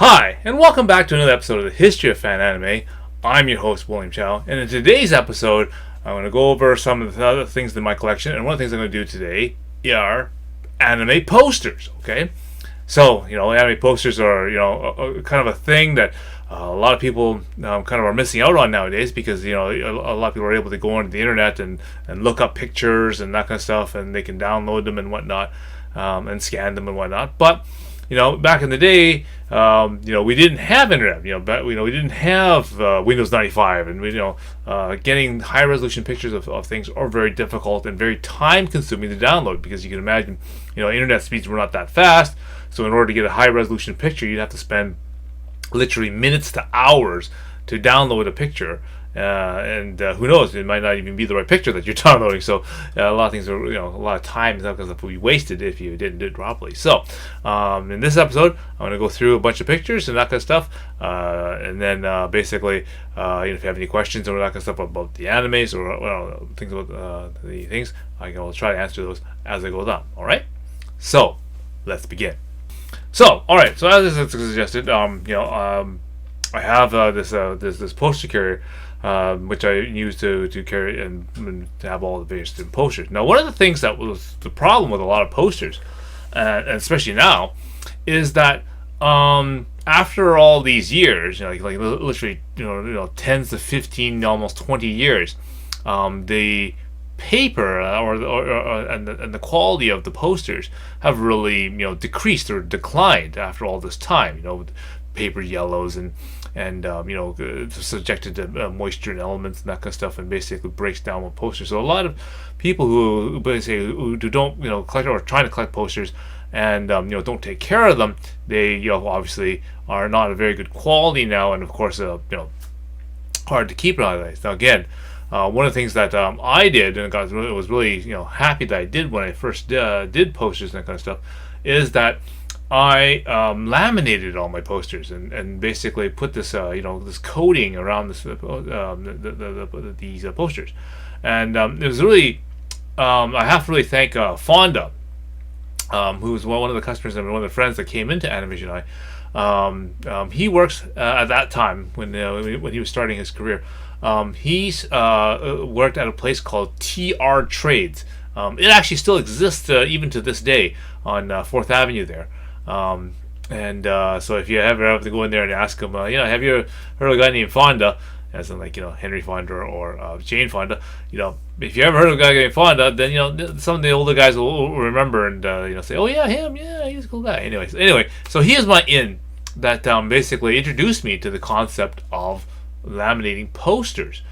Hi, and welcome back to another episode of the History of Fan Anime. I'm your host, William Chow, and in today's episode, I'm going to go over some of the other things in my collection, and one of the things I'm going to do today are anime posters, okay? So, anime posters are, kind of a thing that a lot of people kind of are missing out on nowadays because, a lot of people are able to go onto the internet and look up pictures and that kind of stuff, and they can download them and whatnot, and scan them and whatnot. But back in the day, we didn't have internet. We didn't have Windows 95, and getting high resolution pictures of things are very difficult and very time consuming to download because you can imagine, internet speeds were not that fast. So in order to get a high resolution picture, you'd have to spend literally minutes to hours to download a picture. And who knows? It might not even be the right picture that you're downloading. So a lot of things are, a lot of time and stuff would be wasted if you didn't do it properly. So in this episode, I'm going to go through a bunch of pictures and that kind of stuff, and then basically, if you have any questions or that kind of stuff about the animes or things about the things, I will try to answer those as I go down. All right. So let's begin. So all right. So as I suggested, I have this poster carrier. Which I use to carry and to have all the various different posters. Now, one of the things that was the problem with a lot of posters, and especially now, is that after all these years, like literally, tens to 15, almost 20 years, the paper and the quality of the posters have really decreased or declined after all this time. With paper yellows and subjected to moisture and elements and that kind of stuff, and basically breaks down with posters. So a lot of people who don't collect or are trying to collect posters and don't take care of them, they obviously are not a very good quality now, and of course hard to keep nowadays. Now again, one of the things that I did and was really happy that I did when I first did posters and that kind of stuff is that I laminated all my posters and basically put this this coating around this these posters, and it was really I have to really thank Fonda, who was one of the customers and one of the friends that came into Animation Eye. He works at that time when he was starting his career. He's worked at a place called TR Trades. It actually still exists even to this day on 4th Avenue there. So if you ever have to go in there and ask them, have you heard of a guy named Fonda, as in Henry Fonda or Jane Fonda, if you ever heard of a guy named Fonda, then some of the older guys will remember and say, oh yeah, him, yeah, he's a cool guy. Anyway, so he is my in that basically introduced me to the concept of laminating posters.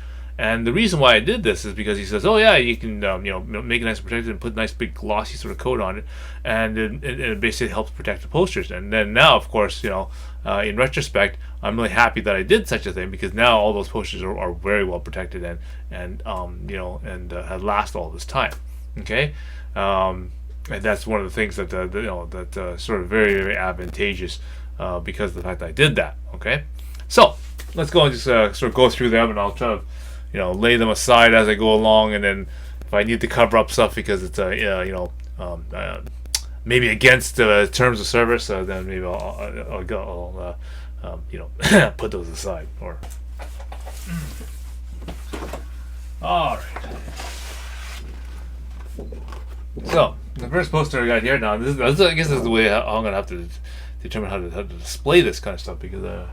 And the reason why I did this is because he says, oh yeah, you can make it nice and protected and put a nice big glossy sort of coat on it, and it basically helps protect the posters. And then now, of course, in retrospect, I'm really happy that I did such a thing, because now all those posters are very well protected and have last all this time. Okay, and that's one of the things that sort of very, very advantageous because of the fact that I did that. Okay, so let's go and just sort of go through them, and I'll try to lay them aside as I go along, and then if I need to cover up stuff because it's maybe against terms of service, then maybe I'll put those aside. Or all right. So the first poster I got here now. I guess this is the way I'm gonna have to determine how to display this kind of stuff, because it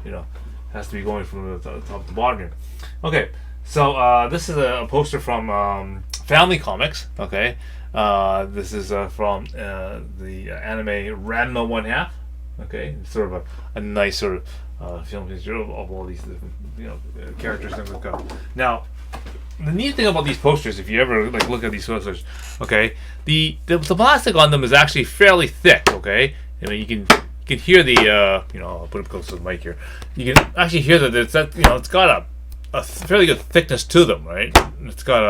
has to be going from the top to bottom here. Okay. So this is a poster from Family Comics. Okay, this is from the anime Ranma 1/2. Okay, it's sort of a nice sort of film picture of all these characters and things like that. Now, the neat thing about these posters, if you ever look at these posters, okay, the plastic on them is actually fairly thick. Okay, you can hear the I'll put it close to the mic here. You can actually hear that it's got a fairly good thickness to them, right? It's got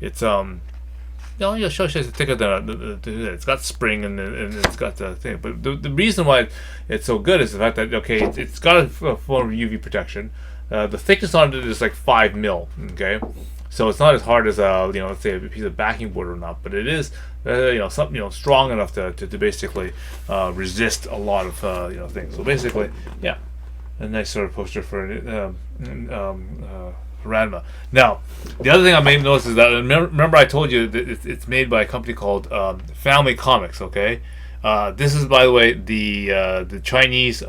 it's it's thicker than it's got spring and it's got the thing. But the reason why it's so good is the fact that it's got a form of UV protection. The thickness on it is 5 mil. Okay, So it's not as hard as let's say a piece of backing board or not, but it is something strong enough to basically resist a lot of things. So basically, yeah, a nice sort of poster for Ranma. Now, the other thing I made notice is that remember I told you that it's made by a company called Family Comics. Okay, this is, by the way, the Chinese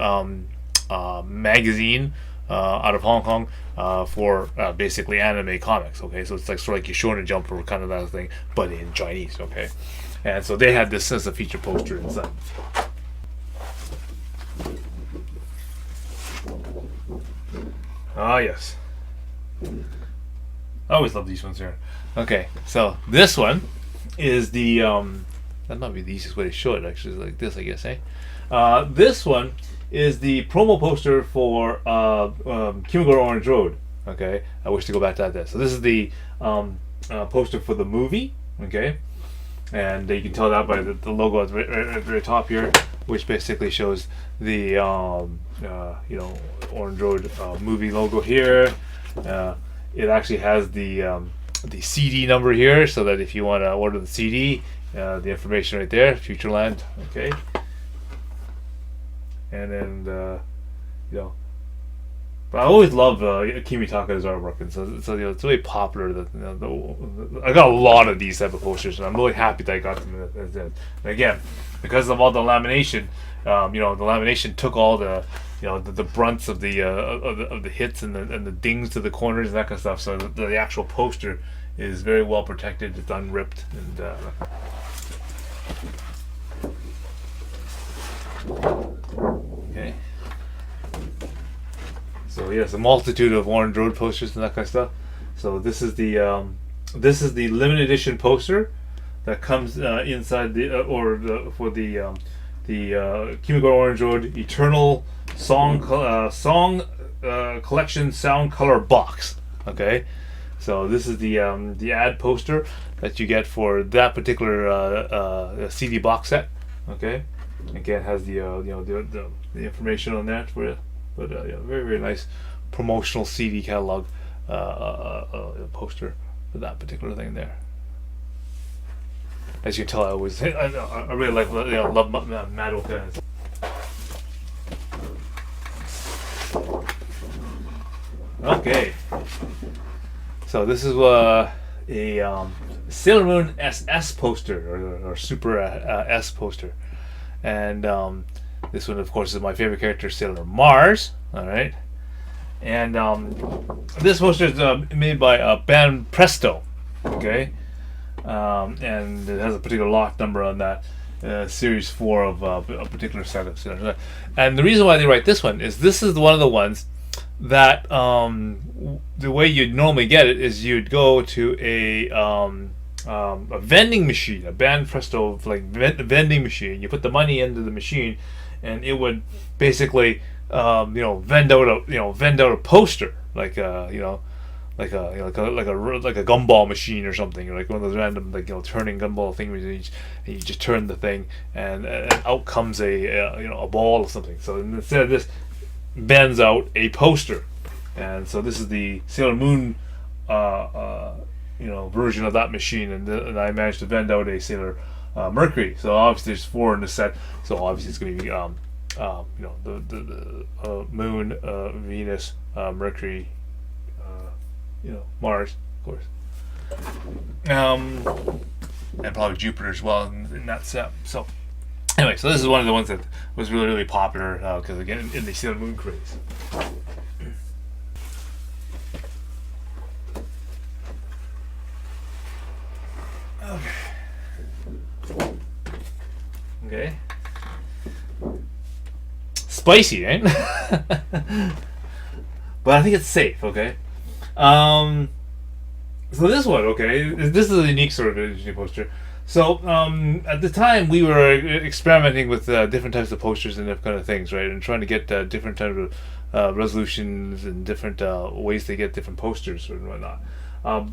magazine out of Hong Kong for basically anime comics. Okay, so it's like sort of like your Shonen Jump or kind of that thing, but in Chinese. Okay, and so they had this as a feature poster inside. Ah, yes. I always love these ones here. Okay, so this one is the that might be the easiest way to show it, actually, like this, I guess, this one is the promo poster for Kimagure Orange Road. Okay, I wish to go back to that. So this is the poster for the movie. Okay, and you can tell that by the logo at the very top here, which basically shows the Orange Road movie logo here. It actually has the CD number here, so that if you want to order the CD, the information right there, Futureland. Okay, and then but I always love Kimitaka's artwork, and so it's really popular. I got a lot of these type of posters, and I'm really happy that I got them. And again, because of all the lamination, the lamination took all the the brunts of the hits and the dings to the corners and that kind of stuff. So the actual poster is very well protected. It's unripped and. Okay. So yes, a multitude of Orange Road posters and that kind of stuff. So this is the limited edition poster that comes inside for the Kimagure Orange Road Eternal Song Collection Sound Color Box. Okay, so this is the ad poster that you get for that particular CD box set. Okay, again, it has the information on that for you. But very, very nice promotional CD catalog poster for that particular thing there. As you can tell, I really love Madoka. Okay, so this is a Sailor Moon SS poster or Super S poster, and this one, of course, is my favorite character, Sailor Mars. All right, and this poster is made by Band Presto. Okay, and it has a particular lot number on that. Series 4 of a particular set of Sailor. And the reason why they write this one is this is one of the ones that the way you'd normally get it is you'd go to a vending machine, a Band Presto vending machine. You put the money into the machine, and it would basically vend out a poster like a gumball machine or something, or like one of those random turning gumball things. And you just turn the thing, and out comes a ball or something. So instead of this, bends out a poster, and so this is the Sailor Moon version of that machine, and I managed to vend out a Sailor Mercury. So obviously there's 4 in the set, so obviously it's going to be the Moon, Venus, Mercury, Mars, of course, and probably Jupiter as well in that set. So anyway, so this is one of the ones that was really, really popular because again in the Sailor Moon craze. Okay. Spicy, right? But I think it's safe. Okay. So this one, okay, this is a unique sort of interesting poster. So at the time we were experimenting with different types of posters and different kind of things, right, and trying to get different types of resolutions and different ways to get different posters and whatnot.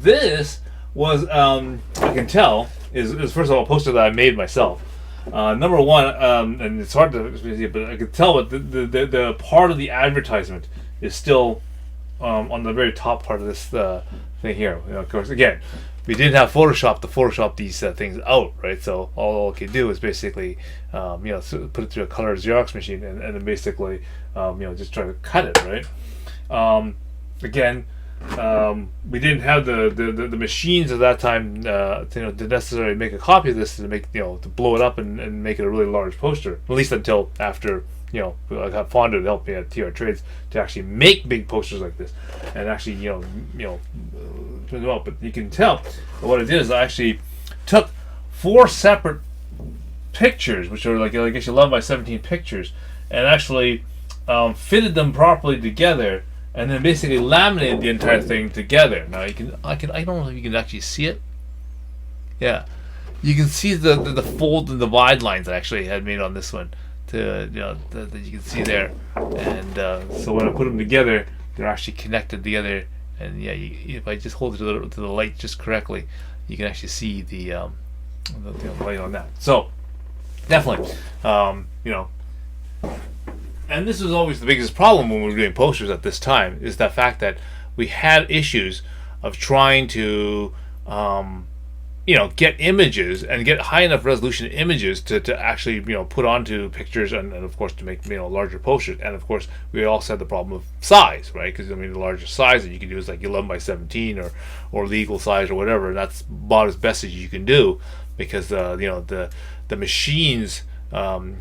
This was, I can tell, is first of all a poster that I made myself. Number one, and it's hard to see, but I can tell what the part of the advertisement is still on the very top part of this thing thing here. Of course, again, we didn't have Photoshop to Photoshop these things out, right? So all it could do is basically, put it through a color Xerox machine and then basically, just try to cut it, right? Again, we didn't have the machines at that time, to necessarily make a copy of this to make, to blow it up and make it a really large poster. At least until after. I got Fonda to help me at TR Trades to actually make big posters like this, and actually, print them out. But you can tell what I did is I actually took 4 separate pictures, which are like I guess 11 by 17 pictures, and actually fitted them properly together, and then basically laminated the entire thing together. Now I don't know if you can actually see it. Yeah, you can see the fold and the wide lines I actually had made on this one. That you can see there, and so when I put them together, they're actually connected together. And yeah, if I just hold it to the light just correctly, you can actually see the light on that. So definitely, and this was always the biggest problem when we were doing posters at this time, is the fact that we had issues of trying to get images and get high enough resolution images to actually put onto pictures, and of course to make larger posters. And of course we also had the problem of size, right? Because the largest size that you can do is like 11 by 17 or legal size or whatever, and that's about as best as you can do, because the machines that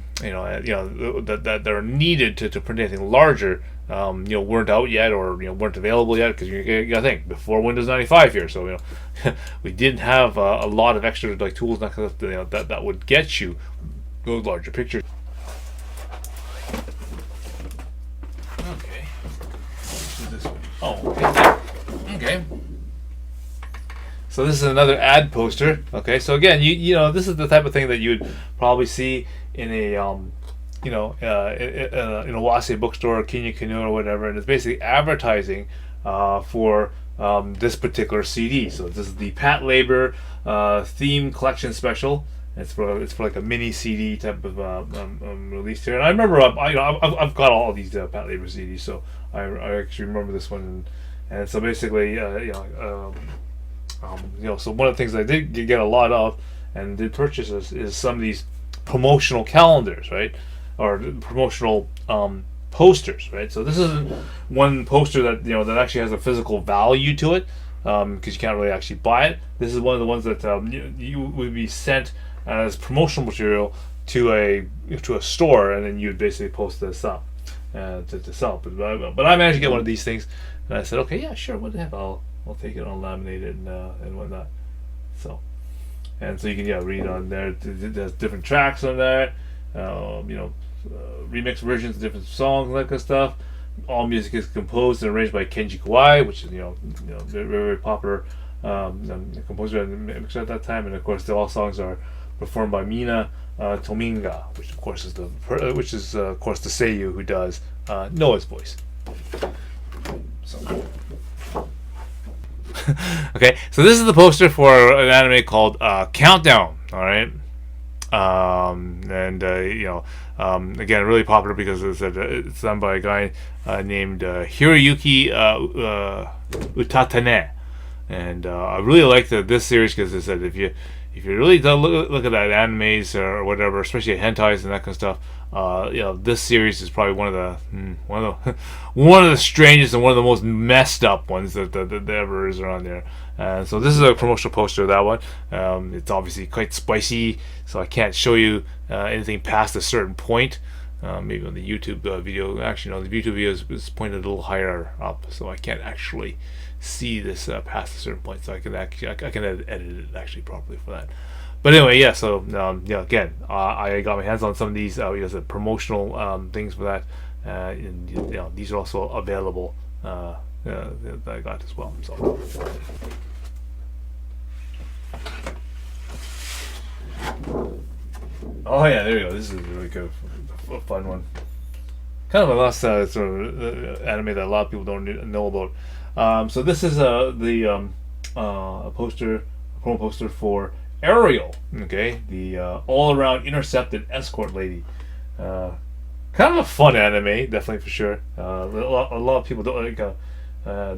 are needed to print anything larger weren't out yet, or weren't available yet, because you gotta think, before Windows 95 here, so we didn't have a lot of extra like tools and that would get you those larger pictures. Okay, this one. Oh, okay. So this is another ad poster. Okay, so again, this is the type of thing that you would probably see in a in a Wase bookstore or Kenya Canoe or whatever, and it's basically advertising for this particular CD. So this is the Pat Labor theme collection special. It's for like a mini CD type of release here. And I remember I've got all these Pat Labor CDs, so I actually remember this one. And so basically, so one of the things I did get a lot of and did purchase is some of these promotional calendars, right? Or promotional posters, right? So this is one poster that actually has a physical value to it, because you can't really actually buy it. This is one of the ones that you would be sent as promotional material to a store, and then you'd basically post this up to sell. But I managed to get one of these things, and I said, okay, yeah, sure, what the heck, I'll take it, I'll laminate it and whatnot. So you can read on there. There's different tracks on there. Remix versions of different songs, that kind of stuff. All music is composed and arranged by Kenji Kawai, which is very, very popular composer and mixer at that time. And of course, all songs are performed by Mina Tominga, which of course is the seiyuu who does Noah's voice. So. Okay, so this is the poster for an anime called Countdown. All right. Again, really popular because it's done by a guy named Hiroyuki Utatane, and I really like this series because it said if you really look at that animes or whatever, especially hentais and that kind of stuff, this series is probably one of the strangest and one of the most messed up ones that ever is around there. So this is a promotional poster of that one. It's obviously quite spicy, so I can't show you anything past a certain point. Maybe on the YouTube video. Actually, no, the YouTube video is pointed a little higher up, so I can't actually see this past a certain point. So I can edit it actually properly for that. But anyway, yeah. So again, I got my hands on some of these promotional things for that, and these are also available that I got as well. So. Oh yeah, there you go. This is a really good, fun one. Kind of a last sort of anime that a lot of people don't know about. So this is a promo poster for Ariel. Okay, the all-around intercepted escort lady. Kind of a fun anime, definitely for sure. A lot of people don't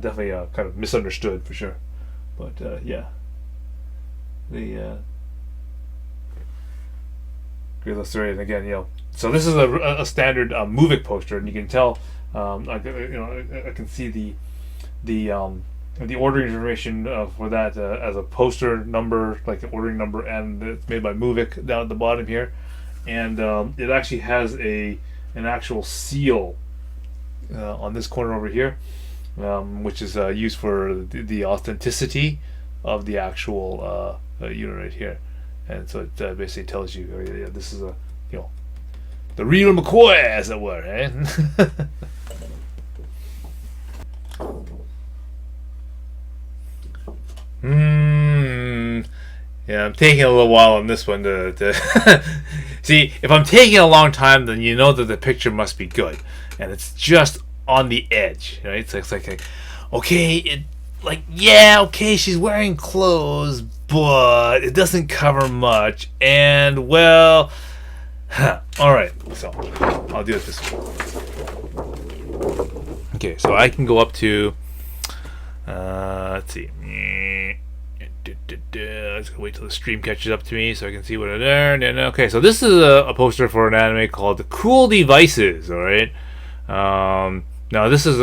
definitely kind of misunderstood for sure. But yeah, the great little story. And again, so this is a standard Movic poster, and you can tell. I can see the ordering information for that as a poster number, like an ordering number, and it's made by Movic down at the bottom here, and it actually has an actual seal on this corner over here, which is used for the authenticity of the actual unit right here, and so it basically tells you, this is the real McCoy, as it were, eh? Yeah, I'm taking a little while on this one to see. If I'm taking a long time, then you know that the picture must be good, and it's just on the edge, right? So it's like okay, okay, she's wearing clothes, but it doesn't cover much, and well, all right. So I'll do it this way. Okay, so I can go up to. Let's see. Let's wait till the stream catches up to me so I can see what it is. Okay, so this is a poster for an anime called Cool Devices. All right. Now this is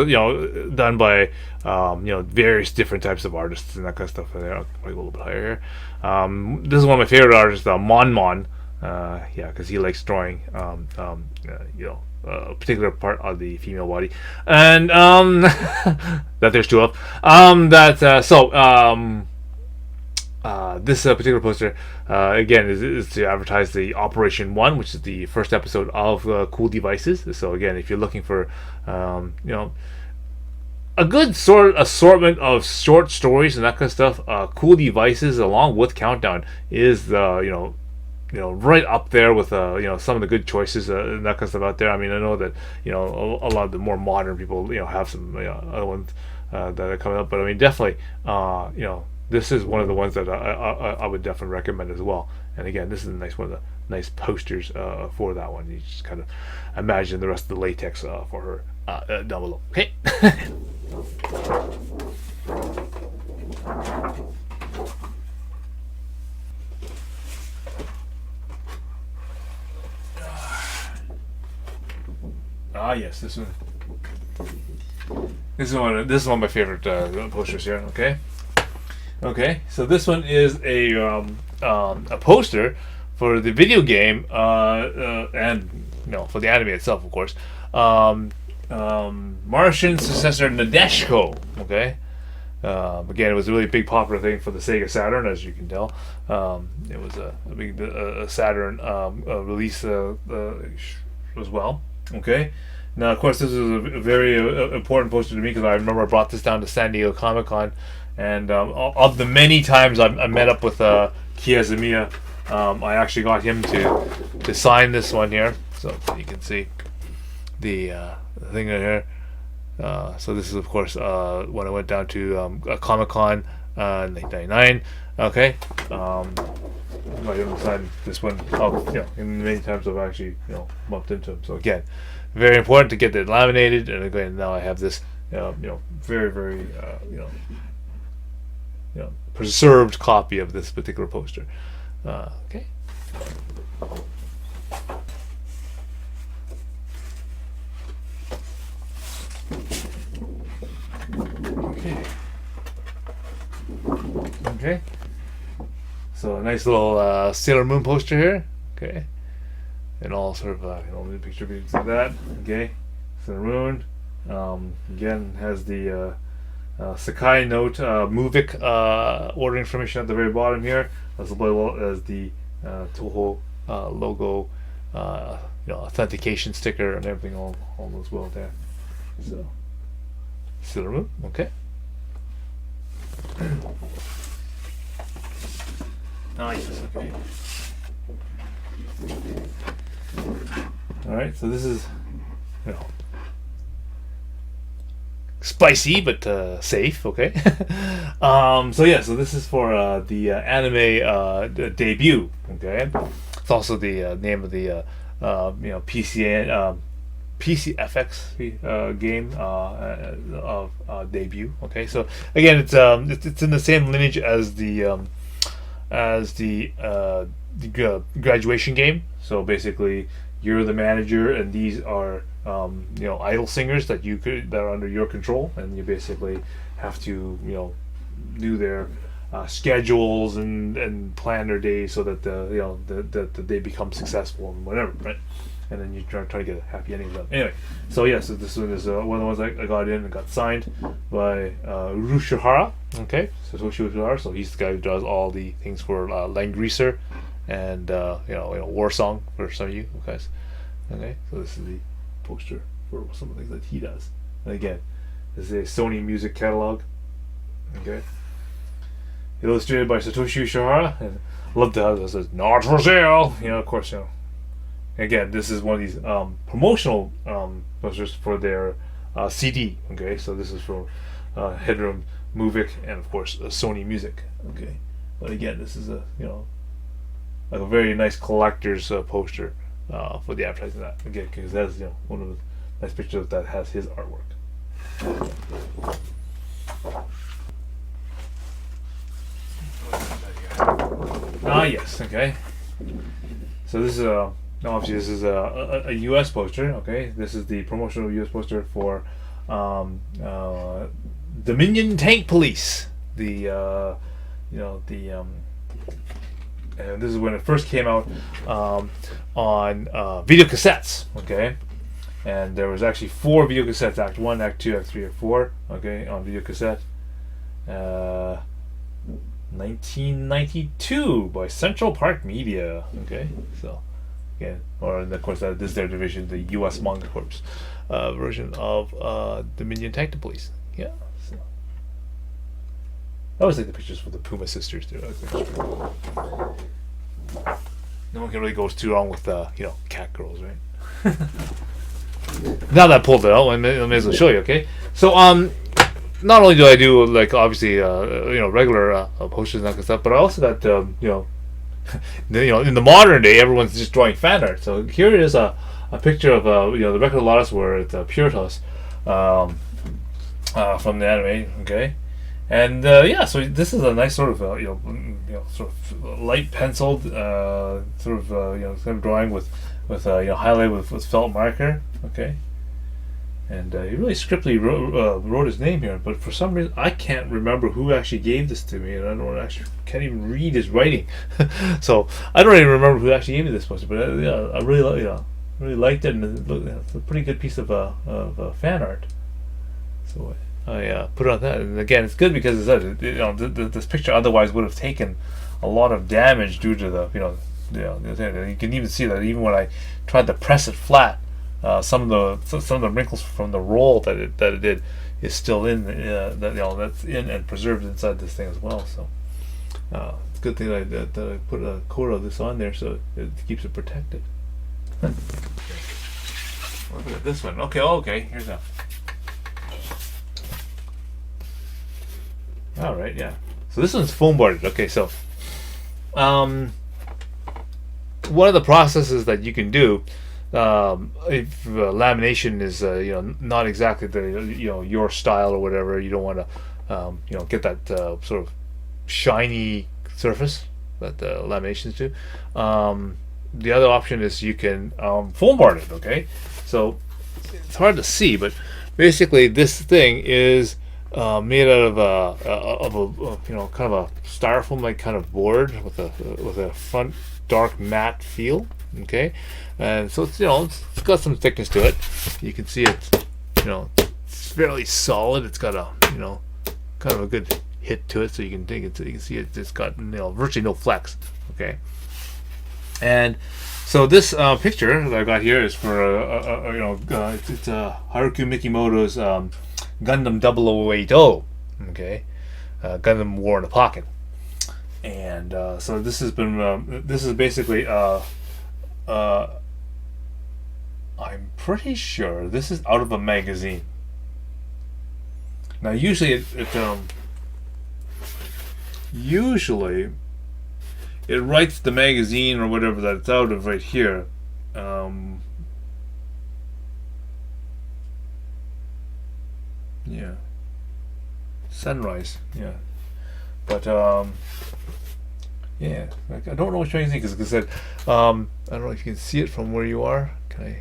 done by various different types of artists and that kind of stuff. I'll go a little bit higher here. This is one of my favorite artists, Mon. Because he likes drawing a particular part of the female body, and that there's two of. This particular poster, again, is to advertise the Operation 1, which is the first episode of Cool Devices. So again, if you're looking for, a good sort of assortment of short stories and that kind of stuff, Cool Devices, along with Countdown, is right up there with some of the good choices and that kind of stuff out there. I mean, I know that a lot of the more modern people have some other ones that are coming up, but I mean, definitely this is one of the ones that I would definitely recommend as well. And again, this is one of the nice posters for that one. You just kind of imagine the rest of the latex for her down below. Okay. Yes, this one. This is one of my favorite posters here. Okay. So this one is a poster for the video game and for the anime itself, of course. Martian successor Nadeshiko. Okay. Again, it was a really big popular thing for the Sega Saturn, as you can tell. It was a big Saturn release as well. Okay. Now, of course, this is a very important poster to me because I remember I brought this down to San Diego Comic-Con, and of the many times I met up with Kiyomiya, I actually got him to sign this one here, so you can see the thing right here. So this is, of course, when I went down to Comic-Con in 1999. Okay. I didn't sign this one up, and many times I've actually, bumped into him. So again, very important to get it laminated, and again, now I have this, very, very, preserved copy of this particular poster. Okay. Okay. So a nice little Sailor Moon poster here. Okay. And all sort of the picture of that. Okay. Sailor Moon. Again, has the Sakai Note Movic ordering information at the very bottom here, as well as the Toho logo, authentication sticker and everything all as well there. So Sailor Moon. Okay. Yes, okay. Alright, so this is, spicy but safe, okay? So this is for the anime debut, okay? It's also the name of the PCN PCFX game of debut. Okay, so again, it's in the same lineage as the graduation game. So basically, you're the manager, and these are idol singers that are under your control, and you basically have to do their schedules and plan their days so that that they become successful and whatever, right? And then you try to get a happy ending with them. Anyway, so yeah, so this one is one of the ones I got in and got signed by Rushihara. Okay, Satoshi Uehara. So he's the guy who does all the things for Langreaser and War Song for some of you guys. Okay, so this is the poster for some of the things that he does. And again, this is a Sony music catalog. Okay, illustrated by Satoshi Uehara. And I love to have this says not for sale. Of course, Again, this is one of these promotional posters for their CD. Okay, so this is from Headroom, Movic, and of course Sony Music. Okay, but again, this is like a very nice collector's poster for the advertising. That again, because that's one of the nice pictures that has his artwork. Yes. Okay. So this is obviously this is a U.S. poster. Okay, this is the promotional U.S. poster for Dominion Tank Police. And this is when it first came out on video cassettes. Okay, and there was actually 4 video cassettes: Act 1, Act 2, Act 3, Act 4. Okay, on video cassette. 1992 by Central Park Media. Okay, so again, or of course this is their division, the U.S. Manga Corps version of Dominion Tank Police. Yeah, so I always like the pictures for the Puma sisters too. No one can really go too wrong with cat girls, right? Now that I pulled it out, I may as well show you. Okay, so not only do I do obviously regular posters and that kind of stuff, but I also got in the modern day everyone's just drawing fan art. So here is a picture of the Record of Lotus where it's Puritos from the anime. Okay, and so this is a nice sort of sort of light penciled sort of drawing with highlight with felt marker. Okay. And he really scriptly wrote his name here, but for some reason I can't remember who actually gave this to me, and I can't even read his writing. So I don't even remember who actually gave me this poster. But I really liked it, and it's a pretty good piece of fan art. So I put it on that, and again, it's good because this picture otherwise would have taken a lot of damage due to the you can even see that even when I tried to press it flat. Some of the wrinkles from the roll that it did is still in that's in and preserved inside this thing as well. So it's a good thing that I put a coat of this on there so it keeps it protected. Look at this one. Okay. Here's that. All right, yeah. So this one's foam boarded. Okay, so one of the processes that you can do. If lamination is not exactly your style or whatever, you don't want to get that sort of shiny surface that laminations do. The other option is you can foam board it. Okay, so it's hard to see, but basically this thing is made out of a kind of a styrofoam like kind of board with a front dark matte feel. Okay, and so it's it's got some thickness to it. You can see it's it's fairly solid. It's got a kind of a good hit to it, so you can see it's got virtually no flex. Okay, and so this picture that I got here is for it's Haruki Mikimoto's Gundam 0080. Okay, Gundam War in a Pocket, and so this has been this is basically. I'm pretty sure this is out of a magazine. Now, usually usually it writes the magazine or whatever that it's out of right here. Yeah. Sunrise. Yeah. But yeah, like, I don't know which one you think because I said I don't know if you can see it from where you are. Can I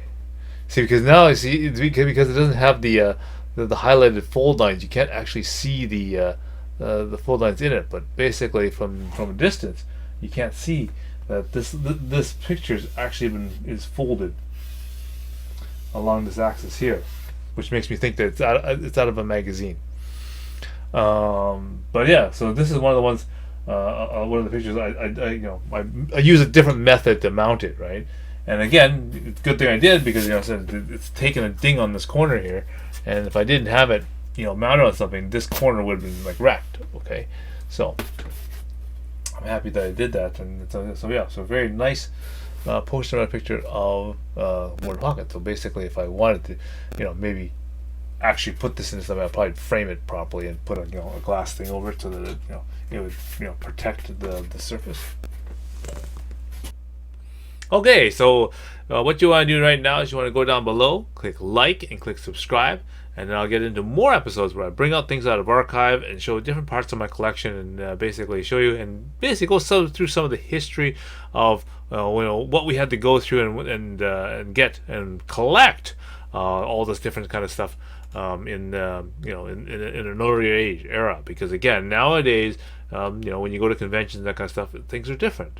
see? Because now I see it's because it doesn't have the highlighted fold lines. You can't actually see the fold lines in it. But basically, from a distance, you can't see that this picture's actually is folded along this axis here, which makes me think that it's out of a magazine. But yeah, so this is one of the ones. One of the pictures I use a different method to mount it, right? And again, it's a good thing I did because I said it's taking a ding on this corner here, and if I didn't have it mounted on something, this corner would have been like wrecked. Okay, so I'm happy that I did that, and so very nice poster picture of Warren Pocket. So basically, if I wanted to, maybe actually put this into something, I'd probably frame it properly and put a glass thing over it so that it would protect the surface. Okay, so what you want to do right now is you want to go down below, click like, and click subscribe, and then I'll get into more episodes where I bring out things out of archive and show different parts of my collection and basically show you and basically go through some of the history of what we had to go through and get and collect all this different kind of stuff in an earlier era. Because again, nowadays, when you go to conventions, that kind of stuff, things are different.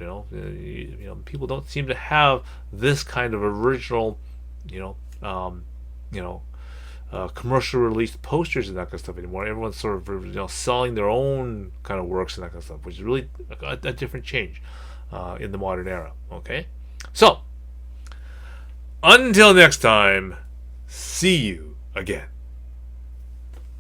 People don't seem to have this kind of original, commercial released posters and that kind of stuff anymore. Everyone's sort of selling their own kind of works and that kind of stuff, which is really a different change in the modern era. Okay, so until next time, see you again.